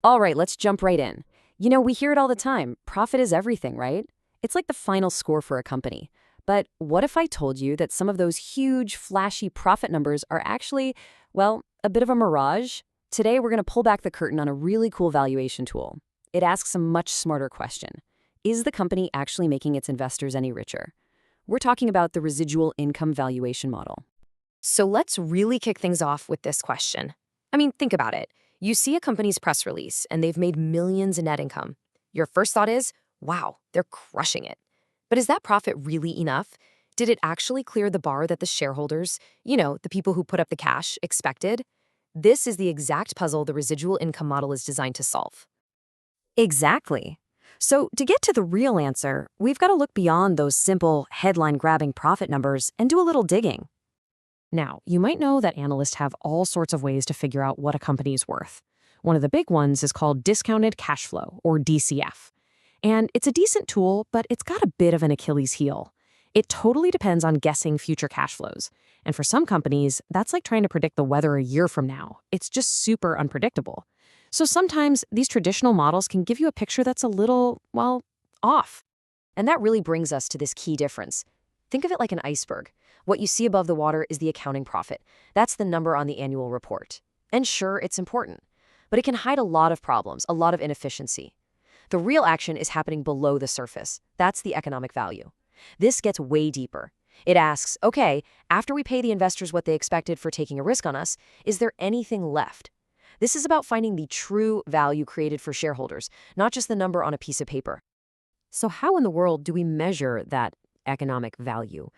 All right, let's jump right in. You know, we hear it all the time. Profit is everything, right? It's like the final score for a company. But what if I told you that some of those huge, flashy profit numbers are actually, well, a bit of a mirage? Today, we're going to pull back the curtain on a really cool valuation tool. It asks a much smarter question. Is the company actually making its investors any richer? We're talking about the Residual Income Valuation Model. So let's really kick things off with this question. I mean, think about it. You see a company's press release and they've made millions in net income. Your first thought is, wow, they're crushing it. But is that profit really enough? Did it actually clear the bar that the shareholders, the people who put up the cash, expected? This is the exact puzzle the residual income model is designed to solve. Exactly. So, to get to the real answer, we've got to look beyond those simple, headline-grabbing profit numbers and do a little digging. Now, you might know that analysts have all sorts of ways to figure out what a company is worth. One of the big ones is called discounted cash flow, or DCF. And it's a decent tool, but it's got a bit of an Achilles heel. It totally depends on guessing future cash flows. And for some companies, that's like trying to predict the weather a year from now. It's just super unpredictable. So sometimes these traditional models can give you a picture that's a little, well, off. And that really brings us to this key difference. Think of it like an iceberg. What you see above the water is the accounting profit. That's the number on the annual report. And sure, it's important, but it can hide a lot of problems, a lot of inefficiency. The real action is happening below the surface. That's the economic value. This gets way deeper. It asks, okay, after we pay the investors what they expected for taking a risk on us, is there anything left? This is about finding the true value created for shareholders, not just the number on a piece of paper. So how in the world do we measure that economic value?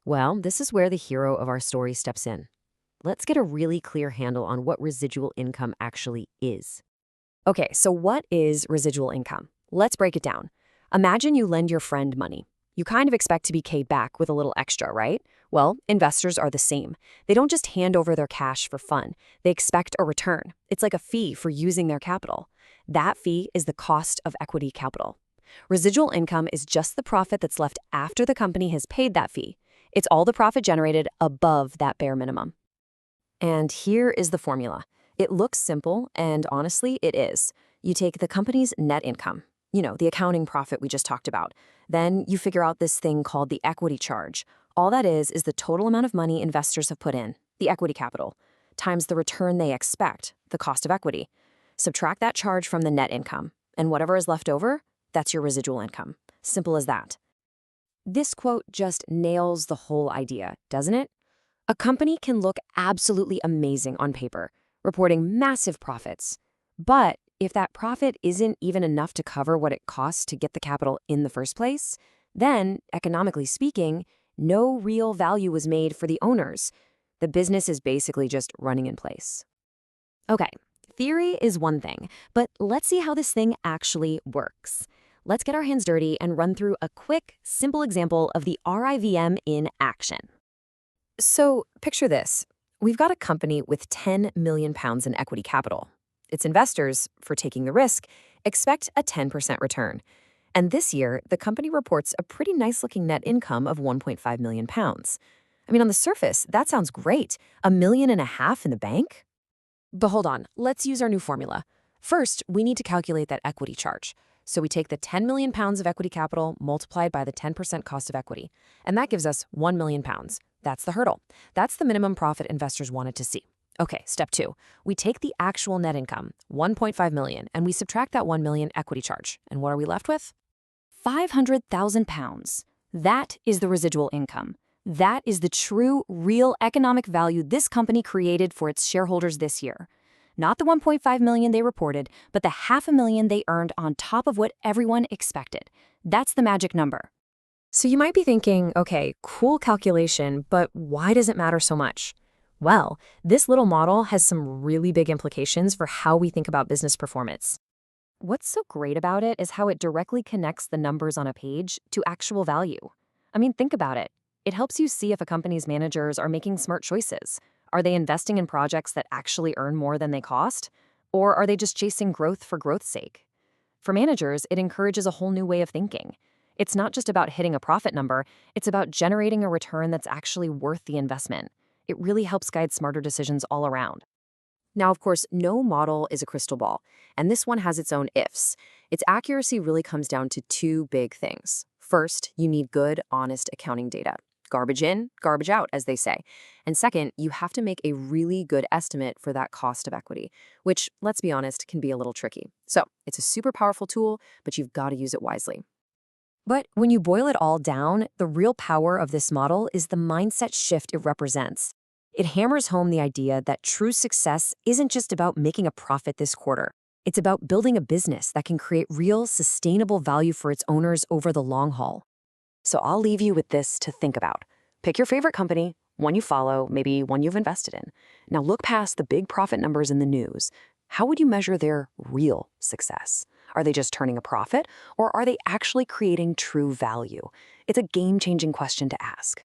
Well, this is where the hero of our story steps in. Let's get a really clear handle on what residual income actually is. Okay, so what is residual income? Let's break it down. Imagine you lend your friend money. You kind of expect to be paid back with a little extra, right? Well, investors are the same. They don't just hand over their cash for fun. They expect a return. It's like a fee for using their capital. That fee is the cost of equity capital. Residual income is just the profit that's left after the company has paid that fee. It's all the profit generated above that bare minimum. And here is the formula. It looks simple, and honestly, it is. You take the company's net income, the accounting profit we just talked about. Then you figure out this thing called the equity charge. All that is the total amount of money investors have put in, the equity capital, times the return they expect, the cost of equity. Subtract that charge from the net income, and whatever is left over, that's your residual income. Simple as that. This quote just nails the whole idea, doesn't it? A company can look absolutely amazing on paper, reporting massive profits. But if that profit isn't even enough to cover what it costs to get the capital in the first place, then, economically speaking, no real value was made for the owners. The business is basically just running in place. Okay, theory is one thing, but let's see how this thing actually works. Let's get our hands dirty and run through a quick, simple example of the RIVM in action. So picture this. We've got a company with £10 million in equity capital. Its investors, for taking the risk, expect a 10% return. And this year, the company reports a pretty nice-looking net income of £1.5 million. I mean, on the surface, that sounds great. £1.5 million in the bank? But hold on, let's use our new formula. First, we need to calculate that equity charge. So we take the £10 million of equity capital multiplied by the 10% cost of equity, and that gives us £1 million. That's the hurdle. That's the minimum profit investors wanted to see. Okay, step 2. We take the actual net income, £1.5 million, and we subtract that £1 million equity charge. And what are we left with? £500,000. That is the residual income. That is the true, real economic value this company created for its shareholders this year. Not the $1.5 million they reported, but the $500,000 they earned on top of what everyone expected. That's the magic number. So you might be thinking, okay, cool calculation, but why does it matter so much? Well, this little model has some really big implications for how we think about business performance. What's so great about it is how it directly connects the numbers on a page to actual value. I mean, think about it. It helps you see if a company's managers are making smart choices. Are they investing in projects that actually earn more than they cost? Or are they just chasing growth for growth's sake? For managers, it encourages a whole new way of thinking. It's not just about hitting a profit number, it's about generating a return that's actually worth the investment. It really helps guide smarter decisions all around. Now, of course, no model is a crystal ball, and this one has its own ifs. Its accuracy really comes down to two big things. First, you need good, honest accounting data. Garbage in, garbage out, as they say. And second, you have to make a really good estimate for that cost of equity, which, let's be honest, can be a little tricky. So, it's a super powerful tool, but you've got to use it wisely. But when you boil it all down, the real power of this model is the mindset shift it represents. It hammers home the idea that true success isn't just about making a profit this quarter. It's about building a business that can create real, sustainable value for its owners over the long haul. So I'll leave you with this to think about. Pick your favorite company, one you follow, maybe one you've invested in. Now look past the big profit numbers in the news. How would you measure their real success? Are they just turning a profit, or are they actually creating true value? It's a game-changing question to ask.